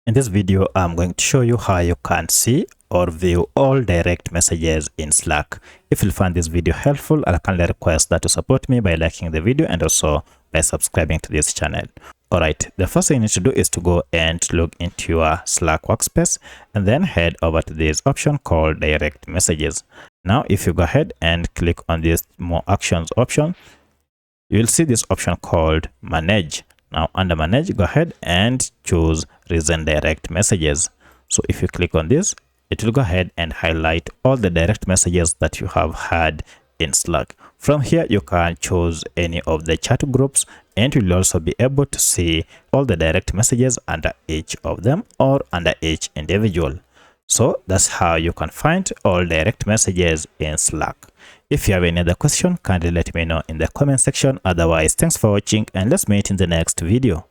In this video, I'm going to show you how you can see or view all direct messages in Slack. If you find this video helpful, I kindly request that you support me by liking the video and also by subscribing to this channel. Alright, the first thing you need to do is to go and log into your Slack workspace and then head over to this option called direct messages. Now, if you go ahead and click on this more actions option, you will see this option called manage. Now under manage, go ahead and choose recent direct messages. So if you click on this, it will go ahead and highlight all the direct messages that you have had in Slack. From here, you can choose any of the chat groups and you'll also be able to see all the direct messages under each of them or under each individual. So that's how you can find all direct messages in Slack. If you have any other question, kindly let me know in the comment section. Otherwise, thanks for watching and let's meet in the next video.